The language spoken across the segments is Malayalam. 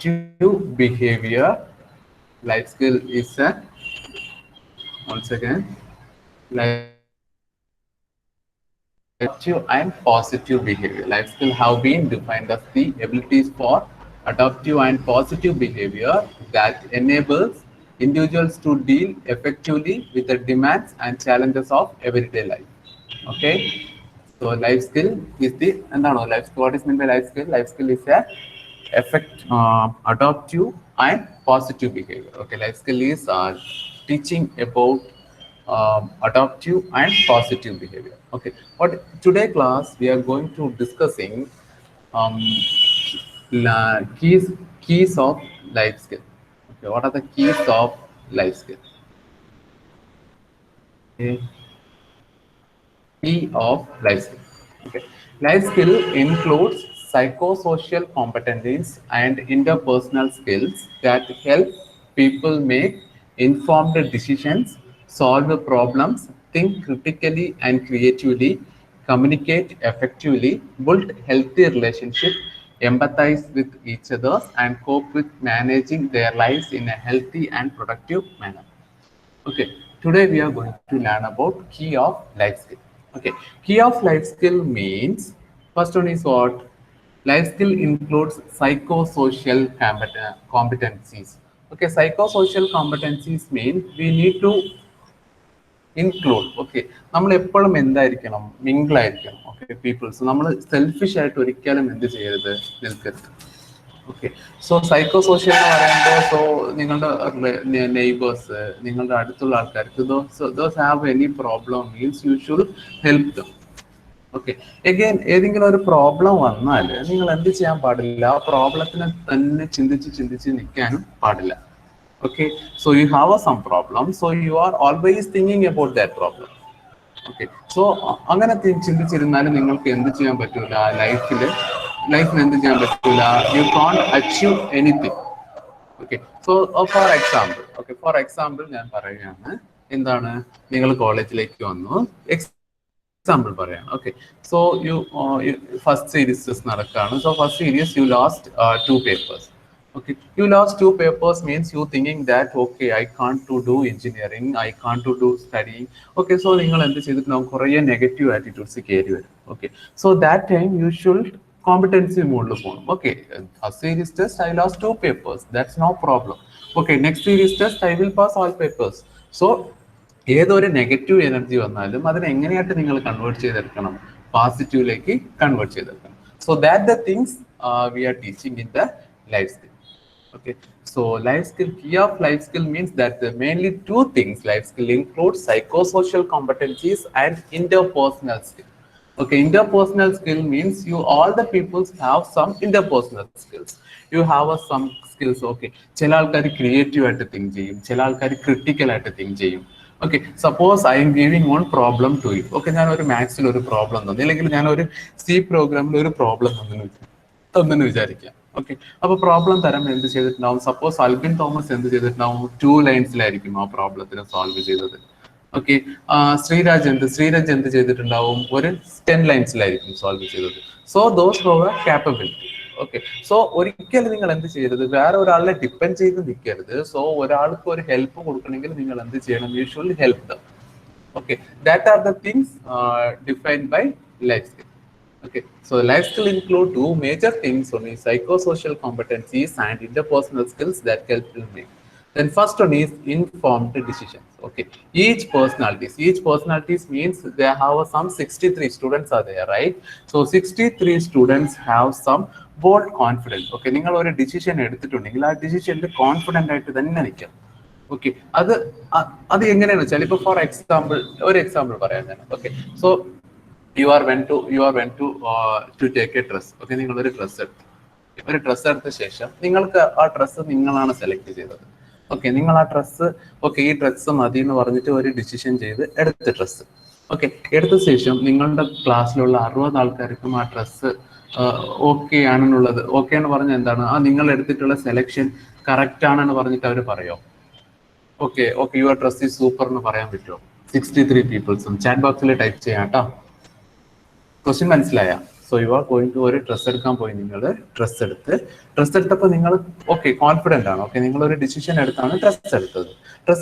adaptive behavior. Life skill is a, once again, life adaptive and positive behavior. Life skill have been defined as the abilities for adaptive and positive behavior that enables individuals to deal effectively with the demands and challenges of everyday life. Okay, so life skill is the, and no, life skill. What is meant by life skill? Life skill is a adaptive and positive behavior. Okay, life skill is teaching about adaptive and positive behavior. Okay, but today class we are going to discussing um, keys of life skill. Okay, what are the keys of life skill? Okay. Key of life skill. Okay. Life skill includes psychosocial competencies and interpersonal skills that help people make informed decisions, solve problems, think critically and creatively, communicate effectively, build healthy relationships, empathize with each other, and cope with managing their lives in a healthy and productive manner. Okay, today we are going to learn about key of life skill. Okay, key of life skill means first one is what? Life skill includes psychosocial competencies. Okay, psychosocial competencies mean we need to include. Okay, നമ്മൾ എപ്പോഴും എന്തായിരിക്കണം, മിങ്കിൾ ആയിരിക്കണം. ഓക്കെ, പീപ്പിൾസ് നമ്മൾ സെൽഫിഷ് ആയിട്ട് ഒരിക്കലും എന്ത് ചെയ്യരുത്, നിൽക്കരുത്. ഓക്കെ, സോ സൈക്കോ സോഷ്യൽ എന്ന് പറയുമ്പോൾ സോ നിങ്ങളുടെ നെയ്ബേഴ്സ്, നിങ്ങളുടെ അടുത്തുള്ള ആൾക്കാർക്ക് those have any problem means you should help them. Okay, again ഏതെങ്കിലും ഒരു പ്രോബ്ലം വന്നാൽ നിങ്ങൾ എന്ത് ചെയ്യാൻ പാടില്ല, ആ പ്രോബ്ലത്തിനെ തന്നെ ചിന്തിച്ച് നിൽക്കാനും പാടില്ല. Okay, so you have some problem, so you are always thinking about that problem. Okay, so അങ്ങനെ ചിന്തിച്ചിരുന്നാലും നിങ്ങൾക്ക് എന്ത് ചെയ്യാൻ പറ്റൂല, ലൈഫിൽ എന്ത് ചെയ്യാൻ പറ്റൂല, you can't achieve anything. Okay, so for example ഞാൻ പറയുകയാണ്, എന്താണ്, നിങ്ങൾ കോളേജിലേക്ക് വന്നു, എക്സാമ്പിൾ പറയാണ്. Okay, so you first series നടക്കുകയാണ്. So first series you last 2 papers. Okay, you lost 2 papers means you thinking that okay, I can't to do engineering, I can't to do studying. Okay, so നിങ്ങൾ എന്ത് ചെയ്തിട്ടുണ്ടാവും, കുറേ നെഗറ്റീവ് ആറ്റിറ്റ്യൂഡ്സ് കയറി വരും. Okay, so that time you should competency മോഡിൽ പോകണം. Okay, first series test I lost 2 papers, that's no problem. Okay, next series test I will pass all papers. So ഏതൊരു നെഗറ്റീവ് എനർജി വന്നാലും അതിനെ എങ്ങനെയായിട്ട് നിങ്ങൾ കൺവേർട്ട് ചെയ്തെടുക്കണം, പോസിറ്റീവിലേക്ക് കൺവേർട്ട് ചെയ്തെടുക്കണം. So that the things we are teaching in the life skill. Okay, so life skill, key of life skill means that mainly 2 things life skill includes psychosocial competencies and interpersonal skill. Okay, interpersonal skill means you all the peoples have some interpersonal skills. You have some skills. Okay, ചില ആൾക്കാർ ക്രിയേറ്റീവ് ആയിട്ട് തിങ്ക് ചെയ്യും, ചില ആൾക്കാർ ക്രിട്ടിക്കൽ ആയിട്ട് തിങ്ക് ചെയ്യും. Okay, suppose I'm giving one problem to you. Okay, ഞാൻ ഒരു മാത്സിൽ ഒരു പ്രോബ്ലം തന്നു, അല്ലെങ്കിൽ ഞാൻ ഒരു സി പ്രോഗ്രാമിൽ ഒരു പ്രോബ്ലം തന്നെന്ന് വിചാരിക്കാം. ഓക്കെ, അപ്പൊ പ്രോബ്ലം തരം എന്ത് ചെയ്തിട്ടുണ്ടാവും, സപ്പോസ് അൽബിൻ തോമസ് എന്ത് ചെയ്തിട്ടുണ്ടാവും, 2 ലൈൻസിലായിരിക്കും ആ പ്രോബ്ലത്തിനെ സോൾവ് ചെയ്തത്. ഓക്കെ, ശ്രീരാജ് എന്ത് ചെയ്തിട്ടുണ്ടാവും, ഒരു 10 ലൈൻസിലായിരിക്കും സോൾവ് ചെയ്തത്. So those have A capability. Okay, so ഒരിക്കലും നിങ്ങൾ എന്ത് ചെയ്യരുത്, വേറെ ഒരാളെ ഡിപ്പെൻഡ് ചെയ്ത് നിൽക്കരുത്. സോ ഒരാൾക്ക് ഒരു ഹെൽപ്പ് കൊടുക്കണമെങ്കിൽ നിങ്ങൾ എന്ത് ചെയ്യണം, you should help them. Okay, that are the things defined by life skill. Okay, so life skill include 2 major things, only psychosocial competencies and interpersonal skills that help you make. Then first one is informed decisions. Okay, each personalities means they have some 63 students are there, right? So 63 students have some bold confidence. Okay, നിങ്ങൾ ഒരു ഡിസിഷൻ എടുത്തിട്ടുണ്ടെങ്കിൽ ആ ഡിസിഷനിൽ കോൺഫിഡന്റ് ആയിട്ട് തന്നെ നിൽക്കണം. ഓക്കെ, അത് എങ്ങനെയാണെന്ന് വെച്ചാൽ ഇപ്പൊ ഫോർ എക്സാമ്പിൾ ഒരു എക്സാമ്പിൾ പറയാം ഞാൻ. Okay, so you are went to take a dress. Okay, നിങ്ങൾ ഒരു ഡ്രസ് എടുത്ത ശേഷം നിങ്ങൾക്ക് ആ ഡ്രസ്സ് നിങ്ങളാണ് സെലക്ട് ചെയ്തത്. ഓക്കെ, നിങ്ങൾ ആ ഡ്രസ്സ് ഈ ഡ്രസ്സ് മതി എന്ന് പറഞ്ഞിട്ട് ഒരു ഡിസിഷൻ ചെയ്ത് എടുത്ത ഡ്രസ്സ്. ഓക്കെ, എടുത്ത ശേഷം നിങ്ങളുടെ ക്ലാസ്സിലുള്ള 60 ആൾക്കാർക്കും ആ ഡ്രസ്സ് ഓക്കെ ആണെന്നുള്ളത്, ഓക്കെ എന്ന് പറഞ്ഞാൽ എന്താണ്, ആ നിങ്ങൾ എടുത്തിട്ടുള്ള സെലക്ഷൻ കറക്റ്റ് ആണെന്ന് പറഞ്ഞിട്ട് അവർ പറയോ, okay your dress is super എന്ന് പറയാൻ പറ്റുമോ? 63 പീപ്പിൾസും ചാറ്റ് ബോക്സിൽ ടൈപ്പ് ചെയ്യാം കേട്ടോ. ക്വസ്റ്റ്യൻ മനസ്സിലായ? So you are going to ഒരു ഡ്രസ്സ് എടുക്കാൻ പോയി, നിങ്ങൾ ഡ്രസ്സ് എടുത്തപ്പോൾ നിങ്ങൾ ഓക്കെ കോൺഫിഡൻ്റ് ആണ്, ഓക്കെ നിങ്ങളൊരു ഡിസിഷൻ എടുത്താണ് ഡ്രസ്സ്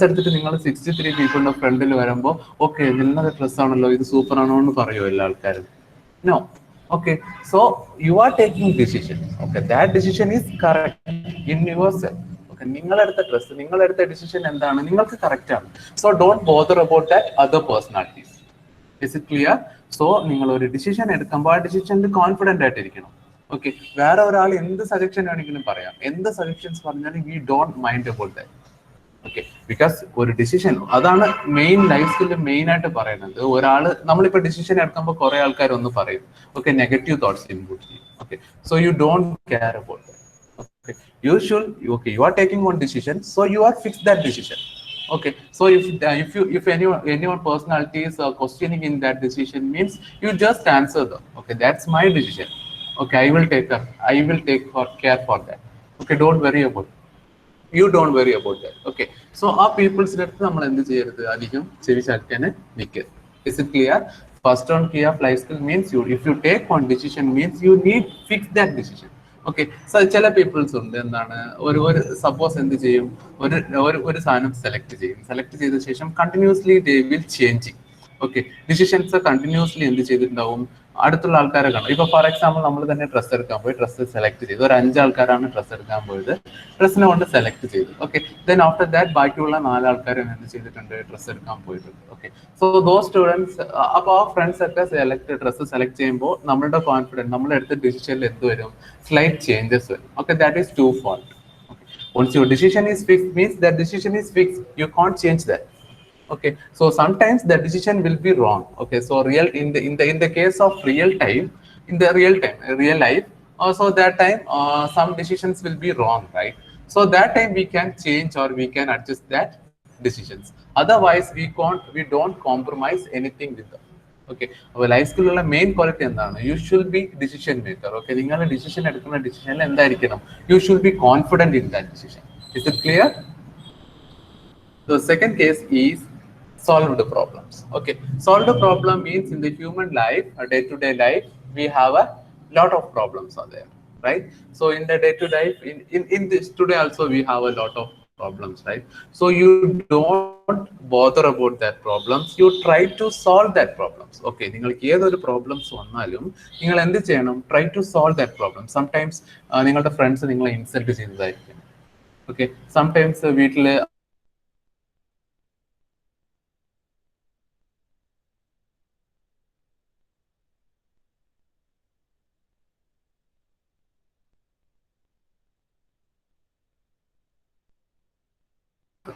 എടുത്തിട്ട് നിങ്ങൾ 63 പീപ്പിളിന്റെ ഫ്രണ്ടിൽ വരുമ്പോൾ ഓക്കെ നല്ല ഡ്രസ്സാണല്ലോ, ഇത് സൂപ്പർ ആണോ എന്ന് പറയുമോ എല്ലാ ആൾക്കാരും? No. Okay, so you are taking decision. Okay, that decision is correct in yourself. Okay, നിങ്ങളെടുത്ത ഡ്രസ്സ്, നിങ്ങളെടുത്ത ഡിസിഷൻ എന്താണ്, നിങ്ങൾക്ക് കറക്റ്റ് ആണ്. So don't bother about that other personalities. Is it clear? So നിങ്ങൾ ഒരു ഡിസിഷൻ എടുക്കുമ്പോൾ ആ ഡിസിഷനിൽ കോൺഫിഡന്റ് ആയിട്ടിരിക്കണം. ഓക്കെ, വേറെ ഒരാൾ എന്ത് സജഷൻ വേണമെങ്കിലും പറയാം, എന്ത് സജഷൻസ് പറഞ്ഞാലും we don't mind about that. Okay, because ഒരു ഡിസിഷൻ, അതാണ് മെയിൻ ലൈഫ് സ്കില്ല് മെയിൻ ആയിട്ട് പറയുന്നത്. ഒരാള് നമ്മളിപ്പോ ഡിസിഷൻ എടുക്കുമ്പോൾ കുറെ ആൾക്കാർ ഒന്ന് പറയും, ഓക്കെ നെഗറ്റീവ് തോട്ട്സ് ഇൻപുട്ട് ചെയ്യും. Okay, so you don't care about that. Okay, you should, okay you are taking one decision, so you R fix that decision. Okay, so if anyone personality is questioning in that decision, means you just answer them. Okay, that's my decision. Okay, I will take care for that. Okay, don't worry about it. You don't worry about that. Okay, so our people's അടുത്ത് നമ്മൾ എന്ത് ചെയ്യരുത്, അധികം ചെവി ചാറ്റാൻ നിൽക്കരുത്. Is it clear? First on key of life skill means if you take one decision means you need fix that decision. Okay, so ചില പീപ്പിൾസ് ഉണ്ട്, എന്താണ് ഒരു സപ്പോസ് എന്ത് ചെയ്യും, ഒരു സാധനം സെലക്ട് ചെയ്ത ശേഷം continuously they will changing. Okay, decisions continuously എന്ത് ചെയ്തിട്ടുണ്ടാവും, അടുത്തുള്ള ആൾക്കാരെ കാണും. ഇപ്പൊ ഫോർ എക്സാമ്പിൾ നമ്മൾ തന്നെ ഡ്രസ്സ് എടുക്കാൻ പോയി, ഡ്രസ്സ് സെലക്ട് ചെയ്തു, ഒരു 5 ആൾക്കാരാണ് ഡ്രസ്സ് എടുക്കാൻ പോയത്, ഡ്രസ്സിനെ കൊണ്ട് സെലക്ട് ചെയ്തു. ഓക്കെ, ദെൻ ആഫ്റ്റർ ദാറ്റ് ബാക്കിയുള്ള 4 ആൾക്കാരും എന്ത് ചെയ്തിട്ടുണ്ട്, ഡ്രസ്സ് എടുക്കാൻ പോയിട്ടുണ്ട്. ഓക്കെ, സോ ദോസ് സ്റ്റുഡൻസ്, അപ്പോൾ ആ ഫ്രണ്ട്സ് ഒക്കെ ഡ്രസ്സ് സെലക്ട് ചെയ്യുമ്പോൾ നമ്മളുടെ കോൺഫിഡൻസ്, നമ്മളെടുത്ത ഡിസിഷനിൽ എന്ത് വരും, slight changes വരും. Okay, that is two fault. Okay, once your decision is fixed means that decision is fixed, you can't change that. Okay, so sometimes the decision will be wrong. Okay, so in the case of real life, also that time some decisions will be wrong, right? So that time we can change or we can adjust that decisions. Otherwise we don't compromise anything with them. Okay, അപ്പോൾ ലൈഫ് സ്കില്ലുള്ള മെയിൻ ക്വാളിറ്റി എന്താണ്, U should B decision maker. Okay, നിങ്ങളുടെ ഡിസിഷൻ എടുക്കുന്ന ഡിസിഷനിൽ എന്തായിരിക്കണം, U should B confident in that decision. Is it clear? The second case is solved problems. Okay, solved problem means in the human life, day-to-day life, we have a lot of problems are there, right? So in the day-to-day, in this today also we have a lot of problems, right? So you don't bother about that problems, you try to solve that problems. Okay, നിങ്ങൾക്ക് ഏതൊരു പ്രോബ്ലംസ് വന്നാലും നിങ്ങൾ എന്ത് ചെയ്യണം, try to solve that problem. Sometimes നിങ്ങളുടെ ഫ്രണ്ട്സ് നിങ്ങളെ ഇൻസൾട്ട് ചെയ്യുന്നതായിരിക്കും. ഓക്കെ, സംടൈംസ് വീട്ടില്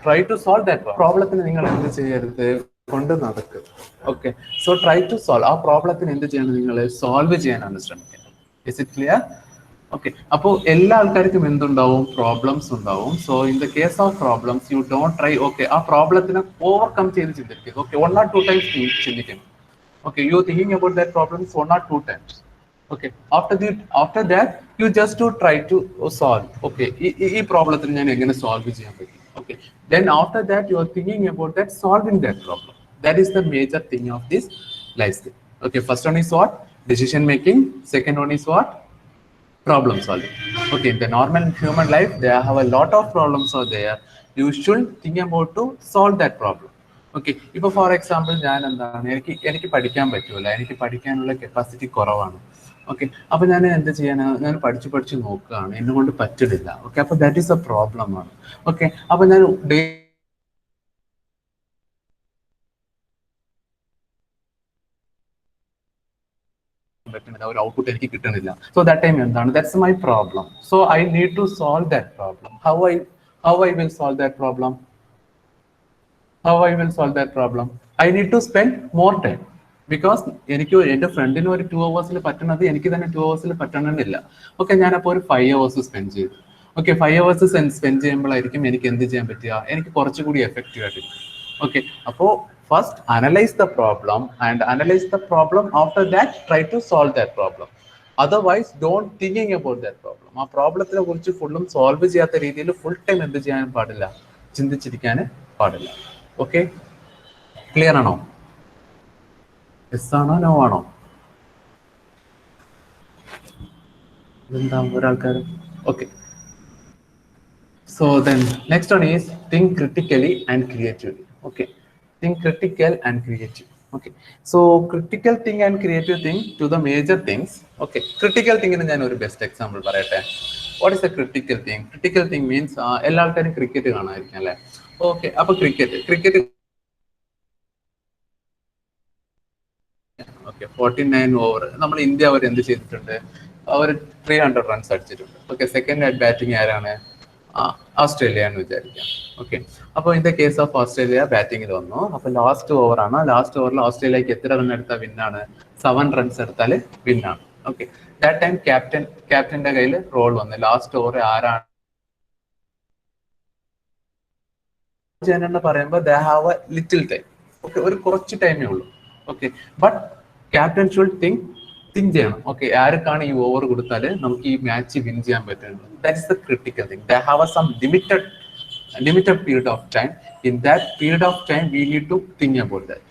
try to solve that പ്രോബ്ലത്തിന് നിങ്ങൾ എന്ത് ചെയ്യരുത്, കൊണ്ട് നടക്കുക. Okay, so try to solve, ആ പ്രോബ്ലത്തിന് എന്ത് ചെയ്യണം, നിങ്ങൾ സോൾവ് ചെയ്യാനാണ് ശ്രമിക്കുന്നത്. Is it clear? ഓക്കെ, അപ്പോൾ എല്ലാ ആൾക്കാർക്കും എന്തുണ്ടാവും, പ്രോബ്ലംസ് ഉണ്ടാവും. So in the case of problems you don't try, okay ആ പ്രോബ്ലത്തിനെ ഓവർകം ചെയ്ത് ചിന്തിക്കുക. ഓക്കെ, 1 or 2 times ചിന്തിക്കണം. Okay, U thinking about that problems 1 or 2 times. Okay, after that you just to try to solve. Okay, ഈ പ്രോബ്ലത്തിന് ഞാൻ എങ്ങനെ സോൾവ് ചെയ്യാൻ പറ്റും. Okay, then after that you are thinking about that solving that problem. That is the major thing of this life skill. Okay, first one is what, decision making. Second one is what, problem solving. Okay, in the normal human life there have a lot of problems are there, you should think about to solve that problem. Okay, ഇപ്പൊ ഫോർ എക്സാമ്പിൾ ഞാൻ എന്താണ്, എനിക്ക് പഠിക്കാൻ പറ്റൂല, എനിക്ക് പഠിക്കാനുള്ള കപ്പാസിറ്റി കുറവാണ്. ഓക്കെ, അപ്പൊ ഞാൻ എന്ത് ചെയ്യാനാ, ഞാൻ പഠിച്ച് നോക്കുകയാണ്, എന്നെ കൊണ്ട് പറ്റുന്നില്ല. ഓക്കെ, അപ്പൊ ദാറ്റ് ഈസ് എ പ്രോബ്ലം ആണ്. ഓക്കെ, അപ്പൊ ഞാൻ ഒരു ഔട്ട്പുട്ട് എനിക്ക് കിട്ടുന്നില്ല. സോ ദാറ്റ് ടൈം എന്താണ്, that's my problem. So I need to solve that problem. How I will solve that problem? How I will solve that problem? I need to spend more time. Because എനിക്ക് എൻ്റെ ഫ്രണ്ടിന് ഒരു 2 hours പറ്റുന്നത് എനിക്ക് തന്നെ 2 hours പറ്റണമെന്നില്ല. ഓക്കെ, ഞാനപ്പോൾ ഒരു 5 hours സ്പെൻഡ് ചെയ്തു. ഓക്കെ, 5 hours സ്പെൻഡ് ചെയ്യുമ്പോഴായിരിക്കും എനിക്ക് എന്ത് ചെയ്യാൻ പറ്റുക, എനിക്ക് കുറച്ചുകൂടി എഫക്റ്റീവ് ആയിട്ടിരിക്കും. ഓക്കെ, അപ്പോൾ first analyse the problem and analyse the problem. After that try to solve that problem. Otherwise don't thinking about that problem. ആ പ്രോബ്ലത്തിനെ കുറിച്ച് ഫുള്ളും സോൾവ് ചെയ്യാത്ത രീതിയിൽ ഫുൾ ടൈം എന്ത് ചെയ്യാൻ പാടില്ല, ചിന്തിച്ചിരിക്കാൻ പാടില്ല. ഓക്കെ, ക്ലിയർ ആണോ? യെസ് ആണോ, നോ ആണോ? Okay. So then next one is think critically and creatively. Okay. Think critical and creative. Okay. So critical thing and creative thing to the major things. Okay. Critical thing in a best example. What is the critical thing? Critical thing means cricket. Okay. Cricket. Okay. 49 over. India over in the അവർ 300 റൺസ് അടിച്ചിട്ടുണ്ട്. ഓക്കെ, സെക്കൻഡ് അറ്റ് ബാറ്റിംഗ് ആരാണ്? ഓസ്ട്രേലിയ എന്ന് വിചാരിക്കാം. ഓക്കെ, അപ്പോൾ in the case of Australia ബാറ്റിംഗിൽ വന്നു. അപ്പൊ ലാസ്റ്റ് ഓവറാണ്. ലാസ്റ്റ് ഓവറിൽ ഓസ്ട്രേലിയക്ക് എത്ര റൺ എടുത്താൽ വിന്നാണ്? 7 റൺസ് എടുത്താൽ വിന്നാണ്. ഓക്കെ, ദാറ്റ് ടൈം ക്യാപ്റ്റന്റെ കയ്യിൽ റോൾ വന്നു. ലാസ്റ്റ് ഓവർ ആരാണ് ചെയ്യാനെന്ന് പറയുമ്പോൾ they have A little time. Okay, ഒരു കുറച്ച് ടൈമേ ഉള്ളൂ. Okay, but captain should think ചെയ്യണം. ഓക്കെ, ആർക്കാണ് ഈ ഓവർ കൊടുത്താൽ നമുക്ക് ഈ മാച്ച് വിൻ ചെയ്യാൻ പറ്റുന്നത്? That is the critical thing. They have some limited period of time. In that period of time we need to think about that.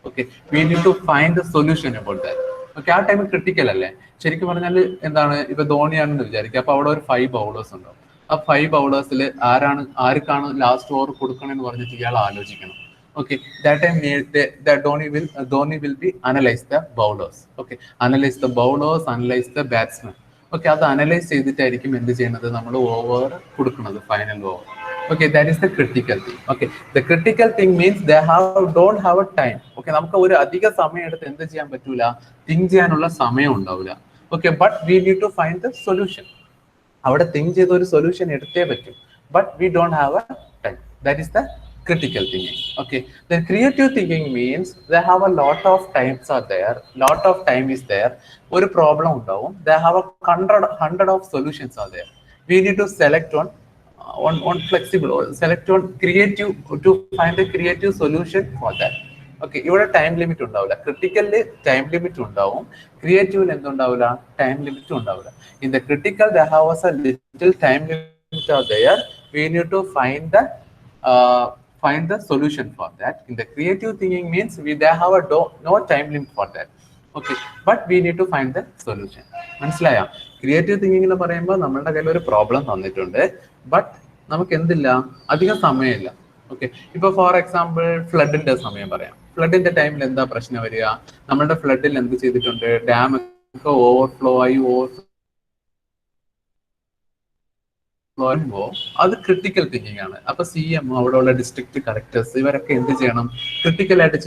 Okay, we need to find the solution about that. Okay, ആ ടൈം ക്രിട്ടിക്കൽ അല്ലേ? ശരിക്കും പറഞ്ഞാൽ എന്താണ്, ഇപ്പൊ ധോണിയാണെന്ന് വിചാരിക്കുക. അപ്പൊ അവിടെ ഒരു 5 ബൗളേഴ്സ് ഉണ്ടാവും. ആ 5 ബൗളേഴ്സിൽ ആർക്കാണ് ലാസ്റ്റ് ഓവർ കൊടുക്കണമെന്ന് പറഞ്ഞിട്ട് ഇയാൾ ആലോചിക്കണം. Okay, that time Dhoni will be analyze the bowlers. Okay, analyze the bowlers, analyze the batsmen. Okay, അത് അനലൈസ് ചെയ്തിട്ടായിരിക്കും എന്ത് ചെയ്യുന്നത്, നമ്മൾ ഓവർ കൊടുക്കുന്നത്, final over. Okay, that is the critical thing. Okay, the critical thing means they don't have a time. Okay, നമുക്ക് ഒരു അധിക സമയം എടുത്ത് എന്ത് ചെയ്യാൻ പറ്റൂല, തിങ്ക് ചെയ്യാനുള്ള സമയം ഉണ്ടാവില്ല. Okay, but we need to find the solution. അവിടെ തിങ്ക് ചെയ്ത ഒരു സൊല്യൂഷൻ എടുത്തേ പറ്റും. But we don't have a time. That is the critical thinking. Okay, then creative thinking means they have a lot of times are there, lot of time is there. ഒരു പ്രോബ്ലം ഉണ്ടാവും, they have a hundred of solutions are there. We need to select one flexible or select one creative to find a creative solution for that. Okay, ഇവിടെ ടൈം ലിമിറ്റ് ഉണ്ടാവില്ല. ക്രിട്ടിക്കലില് ടൈം ലിമിറ്റ് ഉണ്ടാവും, ക്രിയേറ്റീവിൽ എന്തുണ്ടാവില്ല, ടൈം ലിമിറ്റ് ഉണ്ടാവില്ല. In the critical they have a little time limit are there. We need to find the solution for that. In the creative thinking means they have no time limit for that. Okay, but we need to find the solution. മനസ്സിലായോ? ക്രിയേറ്റീവ് തിങ്കിങ് എന്ന് പറയുമ്പോൾ നമ്മളുടെ കയ്യിൽ ഒരു പ്രോബ്ലം തന്നിട്ടുണ്ട്, ബട്ട് നമുക്ക് എന്തില്ല, അധികം സമയമില്ല. ഓക്കെ, ഇപ്പൊ ഫോർ എക്സാമ്പിൾ ഫ്ലഡിന്റെ സമയം പറയാം. ഫ്ലഡിന്റെ ടൈമിൽ എന്താ പ്രശ്നം വരിക? നമ്മളുടെ ഫ്ലഡിൽ എന്ത് ചെയ്തിട്ടുണ്ട്, ഡാം ഒക്കെ ഓവർഫ്ലോ ആയി അത് ക്രിട്ടിക്കൽ തിങ്കിങ് ആണ്. അപ്പൊ CM, അവിടെയുള്ള ഡിസ്ട്രിക്ട് കളക്ടേഴ്സ്, ഇവരൊക്കെ എന്ത് ചെയ്യണം, ക്രിട്ടിക്കൽ ആയിട്ട്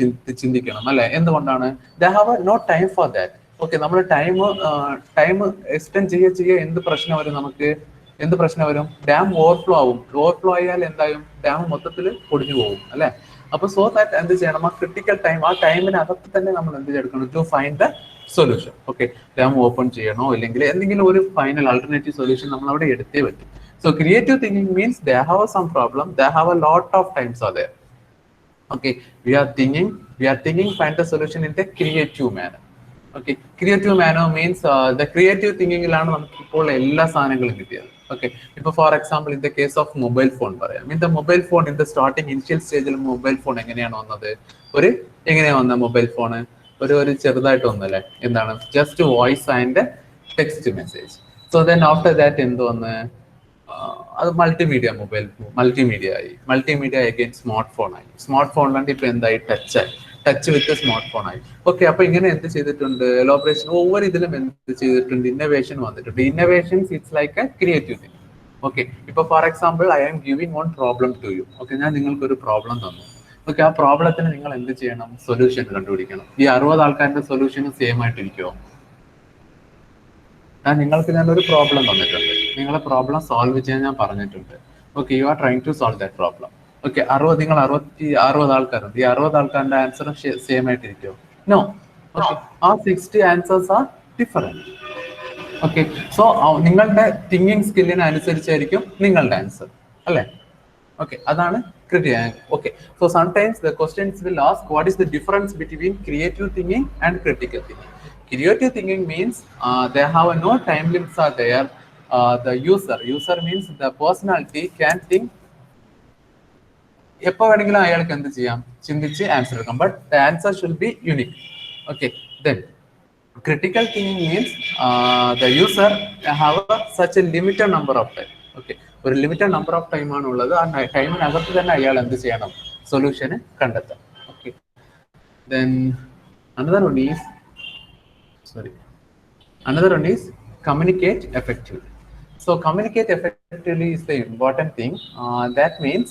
ചിന്തിക്കണം അല്ലെ? എന്തുകൊണ്ടാണ്? They have no time for that. Okay, നമ്മൾ ടൈം എക്സ്റ്റെൻഡ് ചെയ്യുക എന്ത് പ്രശ്നം വരും നമുക്ക്? എന്ത് പ്രശ്നം വരും? ഡാം ഓവർഫ്ലോ ആവും. ഓവർഫ്ലോ ആയാൽ എന്തായും? ഡാം മൊത്തത്തിൽ പൊടിഞ്ഞു പോകും അല്ലെ? അപ്പൊ സോ ദാറ്റ് എന്ത് ചെയ്യണം, ആ ക്രിട്ടിക്കൽ ടൈം, ആ ടൈമിനകത്ത് തന്നെ നമ്മൾ എന്ത് ചെയ്യണം, to find the solution. Okay, dam open ചെയ്യണോ ഇല്ലെങ്കിൽ എന്തെങ്കിലും ഒരു ഫൈനൽ ആൾട്ടർനേറ്റീവ് സൊല്യൂഷൻ നമ്മൾ അവിടെ എടുത്തേ പറ്റും. So creative thinking means they have some problem, they have a lot of times are there. Okay, we are thinking, find the solution in the creative manner. Okay, creative manner means the creative thinking ilana namukku ippol ella saanangalum kittiyadu. Okay, ipo for example in the case of mobile phone parayam. In the mobile phone, in the starting initial stage il mobile phone enganeyanu vannathu, oru enganey vanna mobile phone oru cherudaayittu vannale, endana just voice and text message. So then after that endu vanna, അത് multimedia, multimedia again smart phone ആയി. സ്മാർട്ട് ഫോണിലാണ്ട് ഇപ്പൊ എന്തായി, ടച്ച് വിത്ത് സ്മാർട്ട് ഫോൺ ആയി. ഓക്കെ, അപ്പൊ ഇങ്ങനെ എന്ത് ചെയ്തിട്ടുണ്ട്, എലോബറേഷൻ ഓവർ ഇതിലും എന്ത് ചെയ്തിട്ടുണ്ട്, ഇന്നോവേഷൻ വന്നിട്ടുണ്ട്. Innovations it's like a creative thing. Okay, ഇപ്പൊ for example I am giving one problem to you. Okay, ഞാൻ നിങ്ങൾക്ക് ഒരു പ്രോബ്ലം തന്നു. ഓക്കെ, ആ പ്രോബ്ലത്തിന് നിങ്ങൾ എന്ത് ചെയ്യണം, സൊല്യൂഷൻ കണ്ടുപിടിക്കണം. ഈ 60 ആൾക്കാരുടെ സൊല്യൂഷനും സെയിം ആയിട്ടിരിക്കുമോ? നിങ്ങൾക്ക് ഞാനൊരു പ്രോബ്ലം തന്നിട്ടുണ്ട്, നിങ്ങളെ പ്രോബ്ലം സോൾവ് ചെയ്യാൻ ഞാൻ പറഞ്ഞിട്ടുണ്ട്. Okay, you are trying to solve that problem. Okay, 60 ആൾക്കാരുണ്ട്. ഈ 60 ആൾക്കാരുടെ ആൻസറും സെയിം ആയിട്ടിരിക്കുമോ? നോ. ഓക്കെ, ആ 60 answers are different. Okay, so നിങ്ങളുടെ തിങ്കിങ് സ്കില്ലിന് അനുസരിച്ചായിരിക്കും നിങ്ങളുടെ ആൻസർ അല്ലേ? ഓക്കെ, അതാണ് critical. Okay, so sometimes the questions will ask what is the difference between creative thinking and critical thinking. Creative thinking means they have no time limits are there. The user means the personality can think എപ്പോൾ വേണമെങ്കിലും അയാൾക്ക് എന്ത് ചെയ്യാം, ചിന്തിച്ച് ആൻസർ എടുക്കാം. But the answer should be unique. Okay, then Critical thinking means the user have such a limited number of time. Okay, ഒരു ലിമിറ്റഡ് നമ്പർ ഓഫ് ടൈം ആണുള്ളത്. ആ ടൈമിനകത്ത് തന്നെ അയാൾ എന്ത് ചെയ്യണം, സൊല്യൂഷന് കണ്ടെത്താം. Okay, then another one is communicate effectively. So communicate effectively is the important thing. That means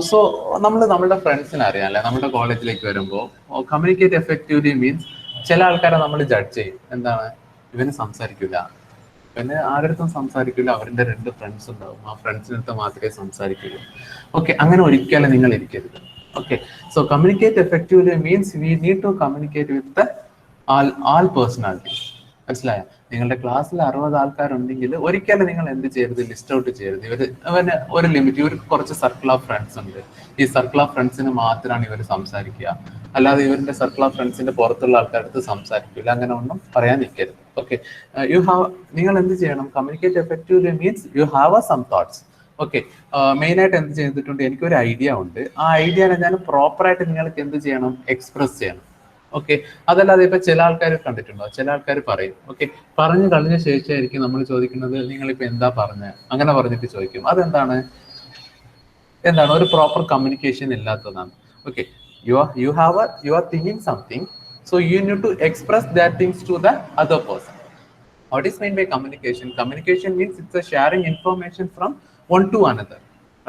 so നമ്മുടെ ഫ്രണ്ട്സിനെ അറിയാം, നമ്മുടെ കോളേജിലേക്ക് വരുമ്പോൾ കമ്മ്യൂണിക്കേറ്റ് എഫക്റ്റീവ്ലി മീൻസ് ചില ആൾക്കാരെ നമ്മൾ ജഡ്ജ് ചെയ്യും. എന്താണ്, ഇവന് സംസാരിക്കില്ല, ഇവന് ആരുടെ സംസാരിക്കില്ല, അവരുടെ 2 ഫ്രണ്ട്സ് ഉണ്ടാവും, ആ ഫ്രണ്ട്സിനടുത്ത് മാത്രമേ സംസാരിക്കുള്ളൂ. ഓക്കെ, അങ്ങനെ ഒരിക്കലും നിങ്ങൾ ഇരിക്കരുത്. Okay, so communicate effectively means we need to communicate with all personalities. മനസ്സിലായോ? നിങ്ങളുടെ ക്ലാസ്സിൽ 60 ആൾക്കാരുണ്ടെങ്കിൽ ഒരിക്കലും നിങ്ങൾ എന്ത് ചെയ്യരുത്, ലിസ്റ്റ് ഔട്ട് ചെയ്യരുത്. അവന് ഒരു ലിമിറ്റ്, ഇവർ കുറച്ച് സർക്കിൾ ഓഫ് ഫ്രണ്ട്സ് ഉണ്ട്, ഈ സർക്കിൾ ഓഫ് ഫ്രണ്ട്സിന് മാത്രമാണ് ഇവർ സംസാരിക്കുക, അല്ലാതെ ഇവരുടെ സർക്കിൾ ഓഫ് ഫ്രണ്ട്സിന്റെ പുറത്തുള്ള ആൾക്കാരുടെ അടുത്ത് സംസാരിക്കില്ല, അങ്ങനെ ഒന്നും പറയാൻ നിൽക്കരുത്. ഓക്കെ, നിങ്ങൾ എന്ത് ചെയ്യണം, communicate effectively means you have some thoughts. Okay, മെയിനായിട്ട് എന്ത് ചെയ്തിട്ടുണ്ട്, എനിക്കൊരു ഐഡിയ ഉണ്ട്, ആ ഐഡിയനെ ഞാൻ പ്രോപ്പറായിട്ട് നിങ്ങൾക്ക് എന്ത് ചെയ്യണം, എക്സ്പ്രസ് ചെയ്യണം. ഓക്കെ, അതല്ലാതെ ഇപ്പൊ ചില ആൾക്കാർ കണ്ടിട്ടുണ്ടോ, ചില ആൾക്കാർ പറയും, ഓക്കെ, പറഞ്ഞു കഴിഞ്ഞ ശേഷമായിരിക്കും നമ്മൾ ചോദിക്കുന്നത് നിങ്ങളിപ്പോ എന്താ പറഞ്ഞത്, അങ്ങനെ പറഞ്ഞിട്ട് ചോദിക്കും. അതെന്താണ്, ഒരു പ്രോപ്പർ കമ്മ്യൂണിക്കേഷൻ ഇല്ലാത്തതാണ്. Okay, you are thinking something, so you need to express that things to the other person. What is meant by communication? Communication means it's a sharing information from one to another,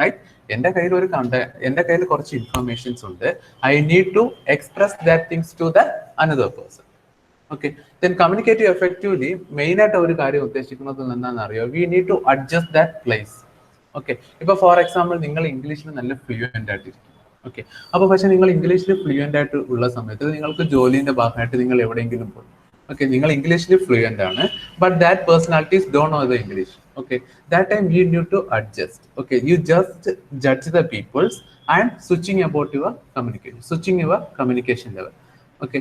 right? എൻ്റെ കയ്യിൽ കുറച്ച് ഇൻഫർമേഷൻസ് ഉണ്ട്, I need to express that things to the another person. Okay, then communicate effectively main ആയിട്ട് ഒരു കാര്യം ഉദ്ദേശിക്കുന്നത് എന്താണെന്ന് അറിയോ, we need to adjust that place. Okay, ഇപ്പൊ ഫോർ എക്സാമ്പിൾ നിങ്ങൾ ഇംഗ്ലീഷിൽ നല്ല ഫ്ലുവൻ്റ് ആയിട്ടിരിക്കും. ഓക്കെ, അപ്പൊ പക്ഷെ നിങ്ങൾ ഇംഗ്ലീഷിൽ ഫ്ലുവൻ്റ് ആയിട്ട് ഉള്ള സമയത്ത് നിങ്ങൾക്ക് ജോലിന്റെ ഭാഗമായിട്ട് നിങ്ങൾ എവിടെയെങ്കിലും പോകും. Okay, നിങ്ങൾ ഇംഗ്ലീഷിൽ ഫ്ലുവൻ്റ് ആണ്, but that personalities don't know the English. Okay, that time you need to adjust. Okay, you just judge the peoples and switching your communication level. Okay,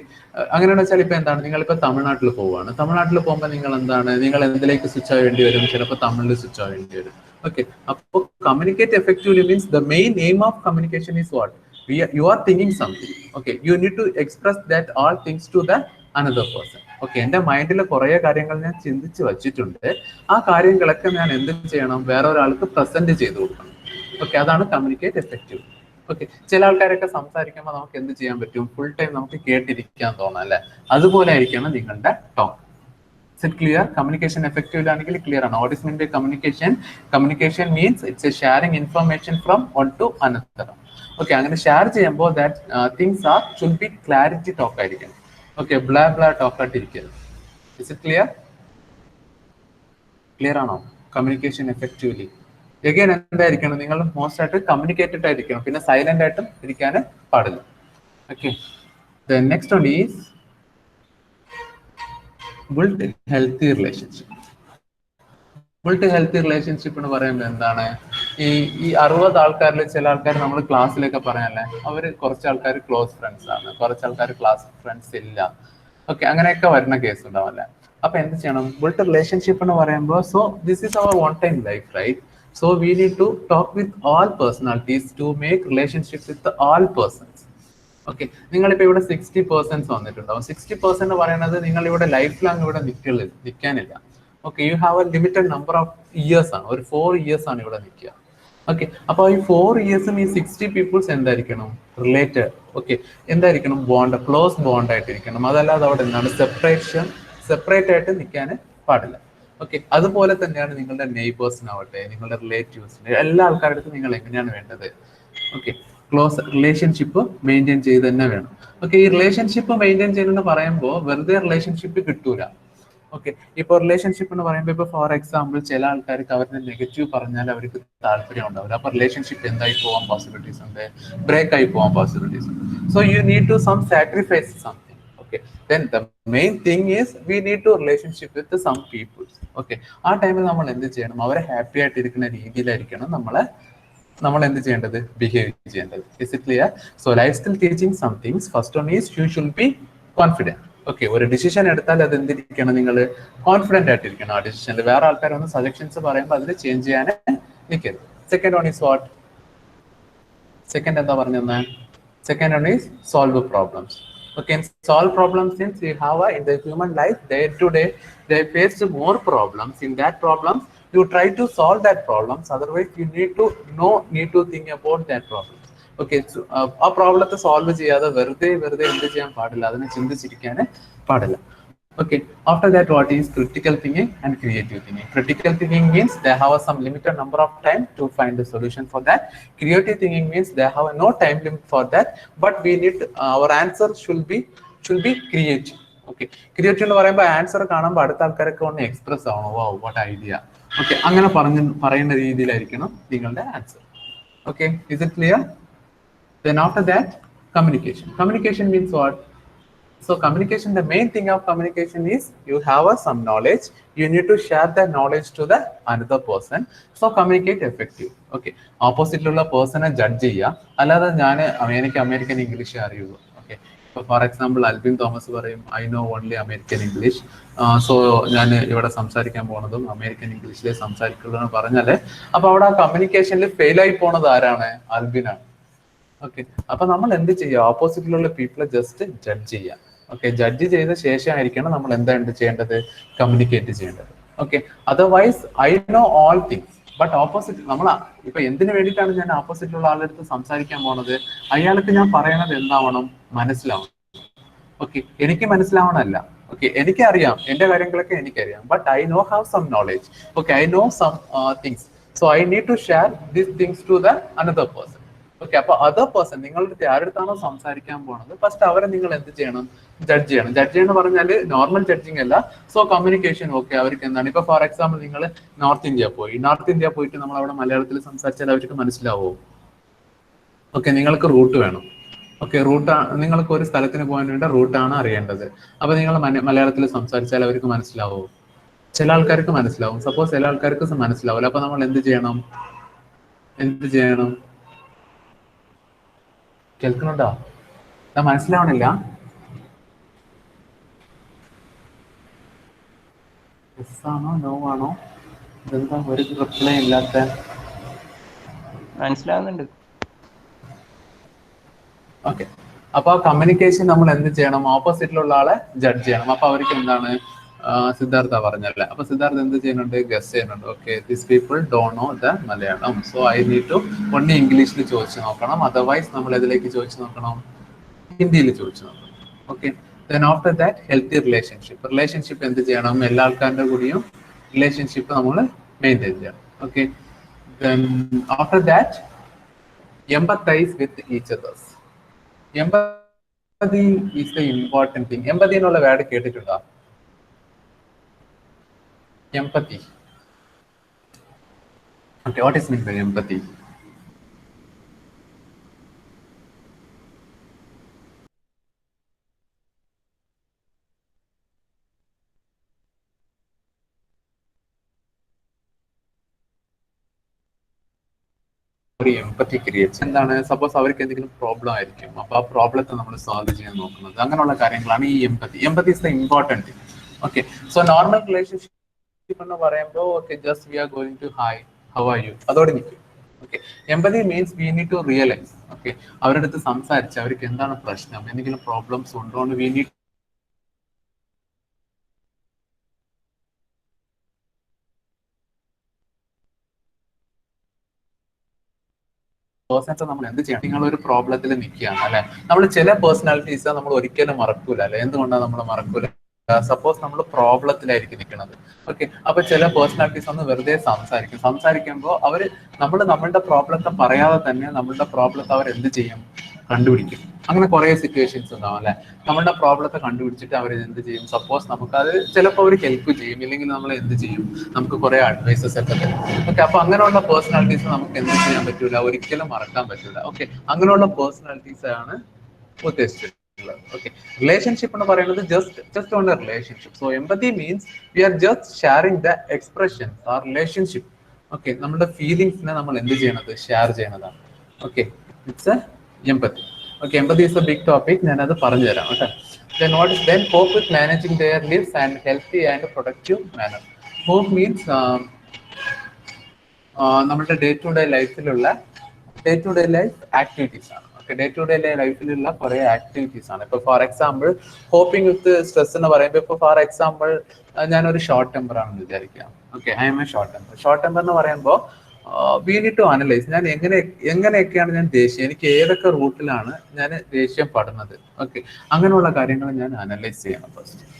അങ്ങനെയാണെന്ന് വെച്ചാൽ ഇപ്പൊ എന്താണ്, നിങ്ങളിപ്പോ തമിഴ്നാട്ടിൽ പോവുകയാണ്, തമിഴ്നാട്ടിൽ പോകുമ്പോൾ നിങ്ങൾ എന്താണ്, നിങ്ങൾ എന്തിലേക്ക് സ്വിച്ച് ആവേണ്ടി വരും, ചിലപ്പോൾ തമിഴിൽ സ്വിച്ച് ആവേണ്ടി വരും. ഓക്കെ, അപ്പോൾ communicate effectively means the main aim of communication is what, you are thinking something. Okay, you need to express that all things to the another person. Okay, എൻ്റെ മൈൻഡിൽ കുറേ കാര്യങ്ങൾ ഞാൻ ചിന്തിച്ച് വച്ചിട്ടുണ്ട്, ആ കാര്യങ്ങളൊക്കെ ഞാൻ എന്ത് ചെയ്യണം, വേറെ ഒരാൾക്ക് പ്രസന്റ് ചെയ്ത് കൊടുക്കണം. ഓക്കെ, അതാണ് കമ്മ്യൂണിക്കേറ്റ് എഫക്റ്റീവ്. ഓക്കെ, ചില ആൾക്കാരൊക്കെ സംസാരിക്കുമ്പോൾ നമുക്ക് എന്ത് ചെയ്യാൻ പറ്റും, ഫുൾ ടൈം നമുക്ക് കേട്ടിരിക്കാൻ തോന്നാം അല്ലെ, അതുപോലെ ആയിരിക്കണം നിങ്ങളുടെ tone. Is it clear? Communication effective ആണെങ്കിൽ ക്ലിയർ ആണ്. What is meant by communication? Communication means it's a sharing information from one to another. Okay, അങ്ങനെ ഷെയർ ചെയ്യുമ്പോൾ that things are should be clarity talk ആയിരിക്കണം. ഓക്കെ, ബ്ലാ ടോക്ക് ആയിട്ടിരിക്കരുത്. Is it clear? ക്ലിയർ ആണോ? കമ്മ്യൂണിക്കേഷൻ എഫക്റ്റീവ്ലി എഗൈൻ എന്തായിരിക്കണം, നിങ്ങൾ മോസ്റ്റ് ആയിട്ട് കമ്മ്യൂണിക്കേറ്റഡ് ആയിരിക്കണം, പിന്നെ സൈലന്റ് ആയിട്ടും ഇരിക്കാൻ പാടില്ല. Okay, then next one is build healthy relationship. Build healthy relationship എന്ന് പറയുമ്പോൾ എന്താണ്, ഈ 60 ആൾക്കാരിൽ ചില ആൾക്കാർ നമ്മൾ ക്ലാസ്സിലൊക്കെ പറയാനല്ലേ, അവർ കുറച്ച് ആൾക്കാർ ക്ലോസ് ഫ്രണ്ട്സ് ആണ്, കുറച്ച് ആൾക്കാർ ക്ലാസ് ഫ്രണ്ട്സ് ഇല്ല. ഓക്കെ, അങ്ങനെയൊക്കെ വരുന്ന കേസ് ഉണ്ടാവും അല്ലേ. അപ്പൊ എന്ത് ചെയ്യണം, ബിൽഡ് റിലേഷൻഷിപ്പ് എന്ന് പറയുമ്പോൾ, so this is our one time life, right? So we need to talk with all personalities to make relationship with all persons. Okay, നിങ്ങളിപ്പോ ഇവിടെ 60% വന്നിട്ടുണ്ടാവും. 60% എന്ന് പറയുന്നത് നിങ്ങൾ ഇവിടെ ലൈഫ് ലോങ് ഇവിടെ നിൽക്കാനില്ല. Okay, you have a limited number of years ആണ്, ഒരു 4 ഇയേഴ്സ് ആണ് ഇവിടെ നിൽക്കുക. ഓക്കെ, അപ്പൊ ഈ 4 ഇയേഴ്സും ഈ 60 പീപ്പിൾസ് എന്തായിരിക്കണം, റിലേറ്റഡ്. ഓക്കെ, എന്തായിരിക്കണം, ക്ലോസ് ബോണ്ട് ആയിട്ടിരിക്കണം. അതല്ലാതെ അവിടെ എന്താണ് സെപ്പറേറ്റ് ആയിട്ട് നിൽക്കാൻ പാടില്ല. ഓക്കെ, അതുപോലെ തന്നെയാണ് നിങ്ങളുടെ നെയ്ബേഴ്സിനാവട്ടെ, നിങ്ങളുടെ റിലേറ്റീവ്സിന്, എല്ലാ ആൾക്കാരുടെ അടുത്തും നിങ്ങൾ എങ്ങനെയാണ് വേണ്ടത്, ഓക്കെ, ക്ലോസ് റിലേഷൻഷിപ്പ് മെയിൻറ്റെയിൻ ചെയ്ത് തന്നെ വേണം. ഓക്കെ, ഈ റിലേഷൻഷിപ്പ് മെയിൻറ്റെയിൻ ചെയ്തെന്ന് പറയുമ്പോൾ വെറുതെ റിലേഷൻഷിപ്പ് കിട്ടൂല. ഓക്കെ, ഇപ്പൊ റിലേഷൻഷിപ്പ് എന്ന് പറയുമ്പോൾ ഇപ്പൊ ഫോർ എക്സാമ്പിൾ ചില ആൾക്കാർക്ക് അവരുടെ നെഗറ്റീവ് പറഞ്ഞാൽ അവർക്ക് താല്പര്യം ഉണ്ടാവില്ല. അപ്പൊ റിലേഷൻഷിപ്പ് എന്തായി പോകാൻ പോസിബിലിറ്റീസ് ഉണ്ട്, ബ്രേക്ക് ആയി പോകാൻ പോസിബിലിറ്റീസ് ഉണ്ട്. So you need to sacrifice something. Okay, then the main thing is we need to relationship with some peoples. Okay, ആ ടൈമിൽ നമ്മൾ എന്ത് ചെയ്യണം, അവരെ ഹാപ്പി ആയിട്ടിരിക്കുന്ന രീതിയിലായിരിക്കണം നമ്മൾ എന്ത് ചെയ്യേണ്ടത്, ബിഹേവ് ചെയ്യേണ്ടത്. Is it clear? So life skill teaching some things. First one is you should be confident. Okay, ഒരു ഡിസിഷൻ എടുത്താൽ അത് എന്തിരിക്കണം, നിങ്ങൾ കോൺഫിഡന്റ് ആയിട്ടിരിക്കണം ആ ഡിസിഷനിൽ. വേറെ ആൾക്കാരൊന്ന് സജഷൻസ് പറയുമ്പോൾ അതിൽ ചേഞ്ച് ചെയ്യാൻ നിൽക്കരുത്. Second one is what, second എന്താ പറഞ്ഞത്, second one is solve problems. Okay, and solve problems since you have in the human life day to day, they face more problems. In that problems, you try to solve that problems. Otherwise, you need to think about that problem. Okay, so ആ പ്രോബ്ലത്തെ സോൾവ് ചെയ്യാതെ വെറുതെ എന്ത് ചെയ്യാൻ പാടില്ല, അതിനെ ചിന്തിച്ചിരിക്കാനേ പാടില്ല. Okay, after that, what is critical thinking and creative thinking? Critical thinking means they have some limited number of time to find the solution for that. Creative thinking means they have no time limit for that, but we need our answer should be creative. Okay, creative എന്ന് പറയുമ്പോൾ ആൻസർ കാണുമ്പോൾ അടുത്ത ആൾക്കാരൊക്കെ ഒന്ന് എക്സ്പ്രസ് ആവണം, വാവ് വാട്ട് ഐഡിയ. ഓക്കെ, അങ്ങനെ പറയുന്ന രീതിയിലായിരിക്കണം നിങ്ങളുടെ answer. Okay, is it clear? Then after that, communication. Communication means what? So communication, the main thing of communication is you have some knowledge, you need to share that knowledge to the another person. So communicate effective. Okay, opposite ഉള്ള പേഴ്സണെ ജഡ്ജ് ചെയ്യുക, അല്ലാതെ ഞാൻ അമേരിക്കൻ ഇംഗ്ലീഷ് അറിയുള്ളൂ. ഓക്കെ, ഇപ്പോൾ ഫോർ എക്സാമ്പിൾ അൽബിൻ തോമസ് പറയും I know only American English, so ഞാൻ ഇവിടെ സംസാരിക്കാൻ പോണതും അമേരിക്കൻ ഇംഗ്ലീഷിലേ സംസാരിക്കുള്ളൂ എന്ന് പറഞ്ഞാല് അപ്പൊ അവിടെ ആ കമ്മ്യൂണിക്കേഷനിൽ ഫെയിലായി പോണത് ആരാണ്? അൽബിനാണ്. ഓക്കെ, അപ്പൊ നമ്മൾ എന്ത് ചെയ്യുക? ഓപ്പോസിറ്റിലുള്ള പീപ്പിളെ ജസ്റ്റ് ജഡ്ജ് ചെയ്യുക. ഓക്കെ, ജഡ്ജ് ചെയ്ത ശേഷമായിരിക്കണം നമ്മൾ എന്ത് ചെയ്യേണ്ടത്? കമ്മ്യൂണിക്കേറ്റ് ചെയ്യേണ്ടത്. Okay, otherwise I know all things, but opposite നമ്മൾ ഇപ്പൊ എന്തിനു വേണ്ടിയിട്ടാണ് ഞാൻ ഓപ്പോസിറ്റിലുള്ള ആളുടെ അടുത്ത് സംസാരിക്കാൻ പോണത്? അയാൾക്ക് ഞാൻ പറയണത് എന്താവണം? മനസ്സിലാവണം. ഓക്കെ, എനിക്ക് മനസ്സിലാവണമല്ല. ഓക്കെ, എനിക്കറിയാം, എന്റെ കാര്യങ്ങളൊക്കെ എനിക്കറിയാം, but I know have some knowledge. Okay, I know some things, so I need to share these things to the another person. Okay, അപ്പൊ അതർ പേഴ്സൺ നിങ്ങളുടെ ആരുടെടുത്താണോ സംസാരിക്കാൻ പോണത്, ഫസ്റ്റ് അവരെ നിങ്ങൾ എന്ത് ചെയ്യണം? ജഡ്ജ് ചെയ്യണം. ജഡ്ജ് എന്ന് പറഞ്ഞാൽ നോർമൽ ജഡ്ജിങ് അല്ല. സോ കമ്മ്യൂണിക്കേഷൻ, ഓക്കെ, അവർക്ക് എന്താണ്? ഇപ്പൊ ഫോർ എക്സാമ്പിൾ നിങ്ങൾ നോർത്ത് ഇന്ത്യ പോയിട്ട് നമ്മൾ അവിടെ മലയാളത്തിൽ സംസാരിച്ചാൽ അവർക്ക് മനസ്സിലാവോ? ഓക്കെ, നിങ്ങൾക്ക് റൂട്ട് വേണം. ഓക്കെ, നിങ്ങൾക്ക് ഒരു സ്ഥലത്തിന് പോകാൻ വേണ്ട റൂട്ടാണ് അറിയേണ്ടത്. അപ്പൊ നിങ്ങൾ മലയാളത്തിൽ സംസാരിച്ചാൽ അവർക്ക് മനസ്സിലാവോ? ചില ആൾക്കാർക്ക് മനസ്സിലാവും, സപ്പോസ് ചില ആൾക്കാർക്ക് മനസ്സിലാവില്ല. അപ്പൊ നമ്മൾ എന്ത് ചെയ്യണം? കേൾക്കുന്നുണ്ടോ? മനസ്സിലാവണില്ല? യെസ് ആണോ നോ ആണോ? ഇതെന്താ ഒരു റിപ്ലൈ ഇല്ലാത്ത? മനസ്സിലാവുന്നുണ്ട്. ഓക്കെ, അപ്പൊ കമ്മ്യൂണിക്കേഷൻ നമ്മൾ എന്ത് ചെയ്യണം? ഓപ്പോസിറ്റിലുള്ള ആളെ ജഡ്ജ് ചെയ്യണം. അപ്പൊ അവർക്ക് എന്താണ്? സിദ്ധാർത്ഥ പറഞ്ഞല്ലേ, അപ്പൊ സിദ്ധാർത്ഥ എന്ത് ചെയ്യുന്നുണ്ട്? ഗസ് ചെയ്യുന്നുണ്ട്. Okay, this people don't know the Malayalam, so I need to only ഇംഗ്ലീഷിൽ ചോദിച്ചു നോക്കണം. അതർവൈസ് നമ്മൾ ഇതിലേക്ക് ചോദിച്ചു നോക്കണം? ഹിന്ദിയിൽ ചോദിച്ചു നോക്കണം. Okay, then after that, healthy relationship എന്ത് ചെയ്യണം? എല്ലാ ആൾക്കാരുടെ കൂടിയും റിലേഷൻഷിപ്പ് നമ്മൾ മെയിൻറ്റെയിൻ ചെയ്യണം. Okay, then after that, empathize with each others. Empathy is the important thing. Empathy എന്നുള്ള വേർഡ് കേട്ടിട്ടുണ്ടോ? Empathy. Okay, what is meant by empathy? ഒരു എംപത്തി ക്രിയേറ്റ് എന്താണ്? സപ്പോസ് അവർക്ക് എന്തെങ്കിലും പ്രോബ്ലം ആയിരിക്കും, അപ്പൊ ആ പ്രോബ്ലത്തെ നമ്മൾ സോൾവ് ചെയ്യാൻ നോക്കുന്നത്, അങ്ങനെയുള്ള കാര്യങ്ങളാണ് ഈ empathy. Empathy is the important thing. Okay, so normal relationship എന്ന് പറയുമ്പോൾ okay, just we are going to hi, how are you, അതോടെ നിൽക്കും. Okay, empathy means we need to realise. Okay, അവരുടെ അടുത്ത് സംസാരിച്ച് അവർക്ക് എന്താണ് പ്രശ്നം, എന്തെങ്കിലും പ്രോബ്ലംസ് ഉണ്ടോ എന്ന് വി നീഡ് പേഴ്സൺസ് നമ്മൾ എന്ത് ചെയ്യണം? നിങ്ങൾ ഒരു പ്രോബ്ലത്തിൽ നിൽക്കുകയാണ് അല്ലെ, നമ്മൾ ചില പേഴ്സണാലിറ്റീസ് നമ്മൾ ഒരിക്കലും മറക്കൂല അല്ലെ. എന്തുകൊണ്ടാണ് നമ്മൾ മറക്കൂല? സപ്പോസ് നമ്മൾ പ്രോബ്ലത്തിലായിരിക്കും നിൽക്കുന്നത്. ഓക്കെ, അപ്പൊ ചില പേഴ്സണാലിറ്റീസ് ഒന്ന് വെറുതെ സംസാരിക്കുമ്പോൾ അവര് നമ്മളുടെ പ്രോബ്ലത്തെ പറയാതെ തന്നെ നമ്മളുടെ പ്രോബ്ലത്തെ അവർ എന്ത് ചെയ്യും? കണ്ടുപിടിക്കും. അങ്ങനെ കുറെ സിറ്റുവേഷൻസ് ഉണ്ടാവും അല്ലെ. നമ്മളുടെ പ്രോബ്ലത്തെ കണ്ടുപിടിച്ചിട്ട് അവർ എന്ത് ചെയ്യും? സപ്പോസ് നമുക്കത് ചിലപ്പോൾ അവർ ഹെൽപ്പ് ചെയ്യും, ഇല്ലെങ്കിൽ നമ്മൾ എന്ത് ചെയ്യും? നമുക്ക് കുറെ അഡ്വൈസസ് ഒക്കെ തരും. ഓക്കെ, അപ്പൊ അങ്ങനെയുള്ള പേഴ്സണാലിറ്റീസ് നമുക്ക് എന്ത് ചെയ്യാൻ പറ്റൂല? ഒരിക്കലും മറക്കാൻ പറ്റൂല. ഓക്കെ, അങ്ങനെയുള്ള പേഴ്സണാലിറ്റീസ് ആണ് ഉദ്ദേശിച്ചത്. Okay, relationship എന്ന് പറയുന്നത് just on a relationship. So empathy means we are just sharing the expressions or relationship. Okay, നമ്മുടെ ഫീലിംഗ്സിനെ നമ്മൾ എന്ത് ചെയ്യണത്? ഷെയർ ചെയ്യണതാണ്. Okay, it's empathy. Okay, empathy is a big topic. ഞാനത് പറഞ്ഞു തരാം. Okay, then cope with managing their lives and healthy and productive manner. Cope means നമ്മുടെ day to day life activities ആണ്. ഓക്കെ, ഡേ ടു ഡേ ലൈഫിലുള്ള കുറെ ആക്ടിവിറ്റീസ് ആണ്. ഇപ്പൊ for example coping with stress എന്ന് പറയുമ്പോൾ, ഇപ്പൊ ഫോർ എക്സാമ്പിൾ ഞാനൊരു ഷോർട്ട് ടെമ്പർ ആണെന്ന് വിചാരിക്കാം. Okay, I'm a short temper. Short temper എന്ന് പറയുമ്പോൾ വി നീഡ് ടു അനലൈസ്, ഞാൻ എങ്ങനെയൊക്കെയാണ് ഞാൻ ദേഷ്യം, എനിക്ക് ഏതൊക്കെ റൂട്ടിലാണ് ഞാൻ ദേഷ്യപ്പെടുന്നത്. ഓക്കെ, അങ്ങനെയുള്ള കാര്യങ്ങൾ ഞാൻ അനലൈസ് ചെയ്യണം.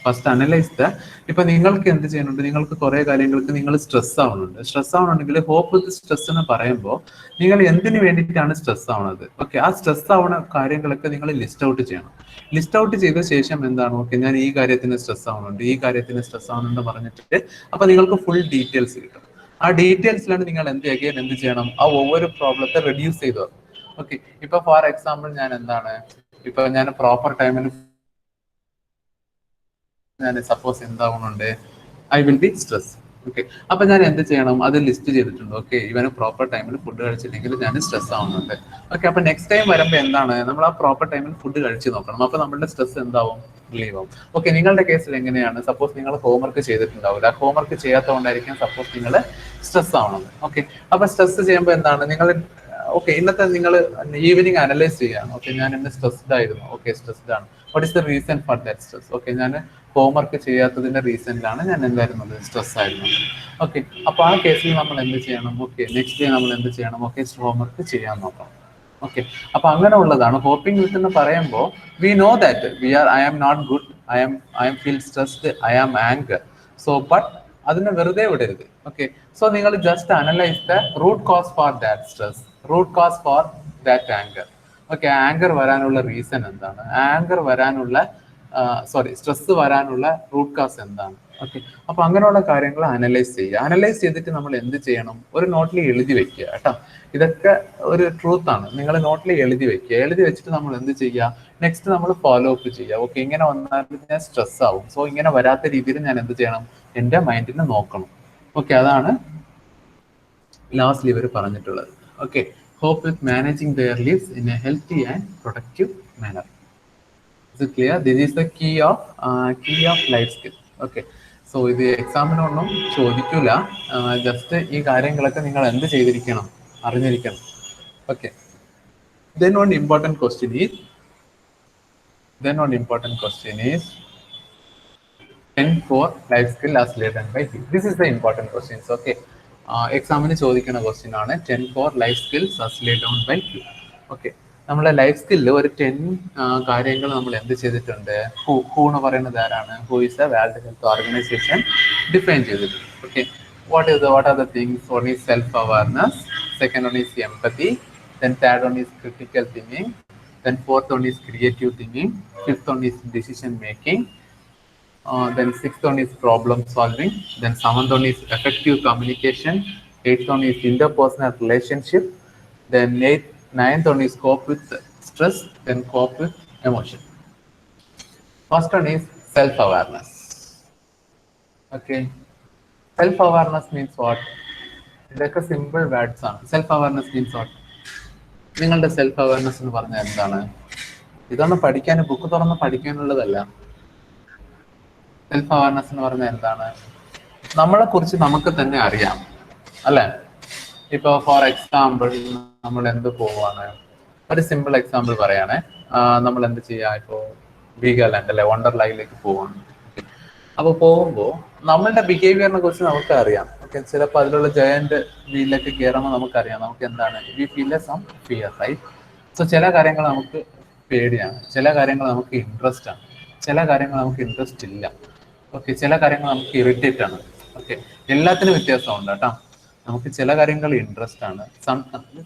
ഫസ്റ്റ് അനലൈസ് ദ, ഇപ്പൊ നിങ്ങൾക്ക് എന്ത് ചെയ്യുന്നുണ്ട്, നിങ്ങൾക്ക് കുറെ കാര്യങ്ങൾക്ക് നിങ്ങൾ സ്ട്രെസ് ആവുന്നുണ്ടെങ്കിൽ ഹോപ്പ് വിത്ത് സ്ട്രെസ് എന്ന് പറയുമ്പോൾ നിങ്ങൾ എന്തിനു വേണ്ടിയിട്ടാണ് സ്ട്രെസ് ആവുന്നത്. ഓക്കെ, ആ സ്ട്രെസ് ആവുന്ന കാര്യങ്ങളൊക്കെ നിങ്ങൾ ലിസ്റ്റ് ഔട്ട് ചെയ്യണം. ലിസ്റ്റ് ഔട്ട് ചെയ്ത ശേഷം എന്താണ്, ഓക്കെ ഞാൻ ഈ കാര്യത്തിന് സ്ട്രെസ് ആവുന്നുണ്ട്, ഈ കാര്യത്തിന് സ്ട്രെസ് ആവുന്നുണ്ട് പറഞ്ഞിട്ട് അപ്പൊ നിങ്ങൾക്ക് ഫുൾ ഡീറ്റെയിൽസ് കിട്ടും. ആ ഡീറ്റെയിൽസിലാണ് നിങ്ങൾ എന്ത് ചെയ്യണം, ആ ഒவ்வொരു പ്രോബ്ലത്തെ റെഡ്യൂസ് ചെയ്തു. ഓക്കെ, ഇപ്പൊ ഫോർ എക്സാമ്പിൾ ഞാൻ എന്താണ്, ഇപ്പൊ ഞാൻ പ്രോപ്പർ ടൈമിന് ഞാൻ സപ്പോസ് എന്താവുന്നുണ്ട്, I will be stress. Okay, അപ്പൊ ഞാൻ എന്ത് ചെയ്യണം, അത് ലിസ്റ്റ് ചെയ്തിട്ടുണ്ട്. ഓക്കെ, ഇവന് പ്രോപ്പർ ടൈമിൽ ഫുഡ് കഴിച്ചില്ലെങ്കിൽ ഞാൻ സ്ട്രെസ് ആവുന്നുണ്ട്. ഓക്കെ, അപ്പൊ നെക്സ്റ്റ് ടൈം വരുമ്പോൾ എന്താണ്, നമ്മൾ ആ പ്രോപ്പർ ടൈമിൽ ഫുഡ് കഴിച്ച് നോക്കണം. അപ്പൊ നമ്മുടെ സ്ട്രെസ് എന്താവും, റിലീവ് ആവും. ഓക്കെ, നിങ്ങളുടെ കേസിൽ എങ്ങനെയാണ്, സപ്പോസ് നിങ്ങൾ ഹോംവർക്ക് ചെയ്തിട്ടുണ്ടാവില്ല, ഹോംവർക്ക് ചെയ്യാത്തതുകൊണ്ടായിരിക്കും സപ്പോസ് നിങ്ങൾ സ്ട്രെസ് ആവണത്. ഓക്കെ, അപ്പൊ സ്ട്രെസ് ചെയ്യുമ്പോൾ എന്താണ് നിങ്ങൾ, ഓക്കെ ഇന്നത്തെ നിങ്ങൾ ഈവനിങ് അനലൈസ് ചെയ്യാണ്. ഓക്കെ, ഞാൻ ഇന്ന് സ്ട്രെസ്ഡ് ആയിരുന്നു. ഓക്കെ, സ്ട്രെസ്ഡ് ആണ്, what is the reason for that stress. Okay, ഞാൻ ഹോംവർക്ക് ചെയ്യാത്തതിന്റെ റീസണിലാണ് ഞാൻ എന്തായിരുന്നത്, സ്ട്രെസ് ആയിരുന്നത്. ഓക്കെ, അപ്പൊ ആ കേസിൽ നമ്മൾ എന്ത് ചെയ്യണം, ഓക്കെ നെക്സ്റ്റ് ഡേ നമ്മൾ എന്ത് ചെയ്യണം, ഓക്കെ ഹോംവർക്ക് ചെയ്യാൻ നോക്കണം. ഓക്കെ, അപ്പൊ അങ്ങനെ ഉള്ളതാണ് ഹോപ്പിംഗ് വിത്ത് എന്ന് പറയുമ്പോൾ we know that I am not good, I am feel stressed, I am anger. So but അതിനെ വെറുതെ വിടരുത്. ഓക്കെ, സോ നിങ്ങൾ just analyse the root cause for that stress, root cause for that anger. Okay, anger വരാനുള്ള റീസൺ എന്താണ്, ആങ്കർ വരാനുള്ള സ്ട്രെസ് വരാനുള്ള റൂട്ട് കാസ് എന്താണ്. ഓക്കെ, അപ്പൊ അങ്ങനെയുള്ള കാര്യങ്ങൾ അനലൈസ് ചെയ്യുക. അനലൈസ് ചെയ്തിട്ട് നമ്മൾ എന്ത് ചെയ്യണം, ഒരു നോട്ടിൽ എഴുതി വെക്കുക കേട്ടോ. ഇതൊക്കെ ഒരു ട്രൂത്ത് ആണ്. നിങ്ങൾ നോട്ടിൽ എഴുതി വെക്കുക. എഴുതി വെച്ചിട്ട് നമ്മൾ എന്ത് ചെയ്യുക, നെക്സ്റ്റ് നമ്മൾ ഫോളോ അപ്പ് ചെയ്യുക. ഓക്കെ, ഇങ്ങനെ വന്നാൽ ഞാൻ സ്ട്രെസ് ആവും, സോ ഇങ്ങനെ വരാത്ത രീതിയിൽ ഞാൻ എന്ത് ചെയ്യണം, എൻ്റെ മൈൻഡിനെ നോക്കണം. ഓക്കെ, അതാണ് ലാസ്റ്റ് ഇവർ പറഞ്ഞിട്ടുള്ളത്. Okay, hope with managing their lives in a healthy and productive manner. Is it clear? This is the key of life skill. Okay, so ഇത് എക്സാമിനൊന്നും ചോദിക്കൂല, ജസ്റ്റ് ഈ കാര്യങ്ങളൊക്കെ നിങ്ങൾ എന്ത് ചെയ്തിരിക്കണം, അറിഞ്ഞിരിക്കണം. Okay, then one important question is 10 4 life skill as laid down by you. This is the important questions. Okay, എക്സാമിന് ചോദിക്കുന്ന ക്വസ്റ്റ്യൻ ആണ് 10 4 life skills as laid down by you. Okay, നമ്മളെ ലൈഫ് സ്കില്ല് ഒരു 10 കാര്യങ്ങൾ നമ്മൾ എന്ത് ചെയ്തിട്ടുണ്ട്, ഹൂ എന്ന് പറയുന്നത് ആരാണ്, ഹൂ is a World Health Organization define ചെയ്തിട്ടുണ്ട്. Okay, what are the things? One is self awareness, second one is empathy, then third one is critical thinking, then fourth one is creative thinking, fifth one is decision making, then sixth one is problem solving, then seventh one is effective communication, eighth one is interpersonal relationship, then ninth one is cope with stress, then cope with emotion. First one is self-awareness. Okay, self-awareness means what? ഇതൊക്കെ സിമ്പിൾ വേർഡ്സ് ആണ്. self-awareness means what? നിങ്ങളുടെ self-awareness എന്ന് പറഞ്ഞാൽ എന്താണ്? ഇതൊന്നും പഠിക്കാൻ, ബുക്ക് തുറന്ന് പഠിക്കാനുള്ളതല്ല. സെൽഫ് അവയർനെസ് എന്ന് പറഞ്ഞാൽ എന്താണ്, നമ്മളെ കുറിച്ച് നമുക്ക് തന്നെ അറിയാം അല്ലെ. ഇപ്പൊ ഫോർ എക്സാമ്പിൾ നമ്മൾ എന്ത് പോവാണ്, ഒരു സിമ്പിൾ എക്സാമ്പിൾ പറയാണേ, നമ്മൾ എന്ത് ചെയ്യാ, ഇപ്പോ വീഗാലാൻഡ് അല്ലെ, വണ്ടർലാൻഡിലേക്ക് പോവാണ്. അപ്പൊ പോകുമ്പോ നമ്മളുടെ ബിഹേവിയറിനെ കുറിച്ച് നമുക്ക് അറിയാം. ഓക്കെ, ചിലപ്പോൾ അതിലുള്ള ജയന്റ് വീലിലേക്ക് കയറുമ്പോൾ നമുക്കറിയാം, നമുക്ക് എന്താണ്, we feel some fear, right. So ചില കാര്യങ്ങൾ നമുക്ക് പേടിയാണ്, ചില കാര്യങ്ങൾ നമുക്ക് ഇൻട്രസ്റ്റ് ആണ്, ചില കാര്യങ്ങൾ നമുക്ക് ഇൻട്രസ്റ്റ് ഇല്ല. ഓക്കെ, ചില കാര്യങ്ങൾ നമുക്ക് ഇറിറ്റേറ്റ് ആണ്. ഓക്കെ, എല്ലാത്തിനും വ്യത്യാസമുണ്ട് കേട്ടോ. നമുക്ക് ചില കാര്യങ്ങൾ ഇൻട്രസ്റ്റ് ആണ്,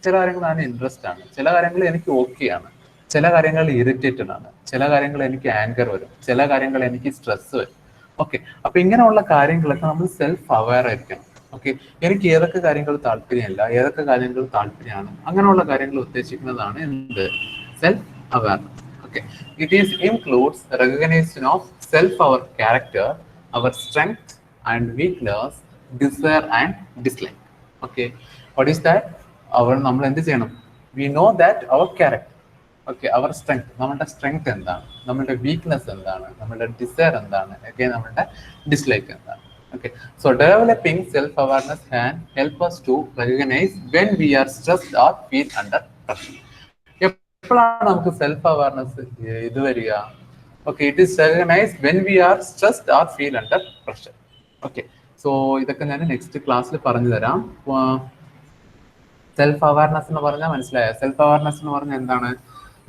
ചില കാര്യങ്ങൾ ആണ് ഇൻട്രസ്റ്റ് ആണ്, ചില കാര്യങ്ങൾ എനിക്ക് ഓക്കെ ആണ്, ചില കാര്യങ്ങൾ ഇറിറ്റേറ്റഡ് ആണ്, ചില കാര്യങ്ങൾ എനിക്ക് ആങ്കർ വരും, ചില കാര്യങ്ങൾ എനിക്ക് സ്ട്രെസ് വരും. ഓക്കെ, അപ്പൊ ഇങ്ങനെയുള്ള കാര്യങ്ങളൊക്കെ നമ്മൾ സെൽഫ് അവയർ ആയിരിക്കണം. ഓക്കെ, എനിക്ക് ഏതൊക്കെ കാര്യങ്ങൾ താല്പര്യമില്ല, ഏതൊക്കെ കാര്യങ്ങൾ താല്പര്യമാണ്, അങ്ങനെയുള്ള കാര്യങ്ങൾ ഉദ്ദേശിക്കുന്നതാണ് എന്ത്, self awareness. Okay, it is includes recognition of self, our character, our strength and weakness, desire and dislike. Okay, what is that? നമ്മൾ എന്ത് ചെയ്യണം, we know that our character, okay, our strength, നമ്മളുടെ strength എന്താണ്, നമ്മളുടെ weakness എന്താണ്, നമ്മളുടെ desire എന്താണ്, again നമ്മളുടെ dislike എന്താണ്. Okay, so developing self awareness can help us to recognize when we are stressed or feel under pressure. എപ്പോഴാണ് നമുക്ക് സെൽഫ് അവയർനെസ് ഇത് വരിക? Okay, it is recognise when we are stressed are feel under pressure. Okay, so ഇതൊക്കെ ഞാൻ നെക്സ്റ്റ് ക്ലാസ്സിൽ പറഞ്ഞു തരാം. സെൽഫ് അവയർനെസ് എന്ന് പറഞ്ഞാൽ മനസ്സിലായോ? സെൽഫ് അവയർനെസ് എന്ന് പറഞ്ഞാൽ എന്താണ്?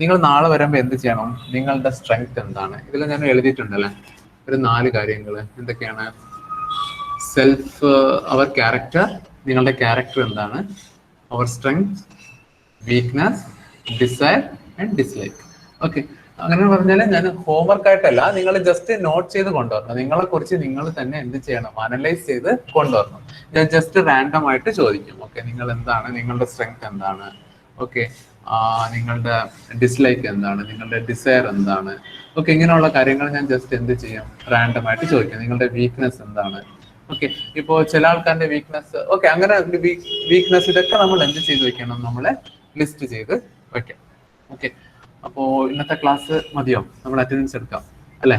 നിങ്ങൾ നാളെ വരുമ്പോൾ എന്ത് ചെയ്യണം? നിങ്ങളുടെ സ്ട്രെങ്ത് എന്താണ്? ഇതിൽ ഞാൻ എഴുതിയിട്ടുണ്ടല്ലേ ഒരു 4 കാര്യങ്ങൾ. എന്തൊക്കെയാണ്? സെൽഫ്, അവർ ക്യാരക്ടർ, നിങ്ങളുടെ ക്യാരക്ടർ എന്താണ്? Our strength, weakness, desire and dislike. Okay, അങ്ങനെ പറഞ്ഞാൽ ഞാൻ ഹോംവർക്ക് ആയിട്ടല്ല, നിങ്ങൾ ജസ്റ്റ് നോട്ട് ചെയ്ത് കൊണ്ടുവരണം. നിങ്ങളെ കുറിച്ച് നിങ്ങൾ തന്നെ എന്ത് ചെയ്യണം? അനലൈസ് ചെയ്ത് കൊണ്ടുവരണം. ഞാൻ ജസ്റ്റ് റാൻഡം ആയിട്ട് ചോദിക്കും. ഓക്കെ, നിങ്ങൾ എന്താണ്? നിങ്ങളുടെ സ്ട്രെങ്ത് എന്താണ്? ഓക്കെ, നിങ്ങളുടെ ഡിസ്ലൈക്ക് എന്താണ്? നിങ്ങളുടെ ഡിസയർ എന്താണ്? ഓക്കെ, ഇങ്ങനെയുള്ള കാര്യങ്ങൾ ഞാൻ ജസ്റ്റ് എന്ത് ചെയ്യും? റാൻഡം ആയിട്ട് ചോദിക്കും. നിങ്ങളുടെ വീക്ക്നെസ് എന്താണ്? ഓക്കെ, ഇപ്പോ ചില ആൾക്കാരുടെ വീക്ക്നെസ്, ഓക്കെ, അങ്ങനെ വീക്ക്നെസ് ഇതൊക്കെ നമ്മൾ എന്ത് ചെയ്ത് വെക്കണം? നമ്മളെ ലിസ്റ്റ് ചെയ്ത് വെക്കാം. ഓക്കെ, അപ്പോ ഇന്നത്തെ ക്ലാസ് മതിയോ? നമ്മൾ അറ്റൻഡൻസ് എടുക്കാം അല്ലേ?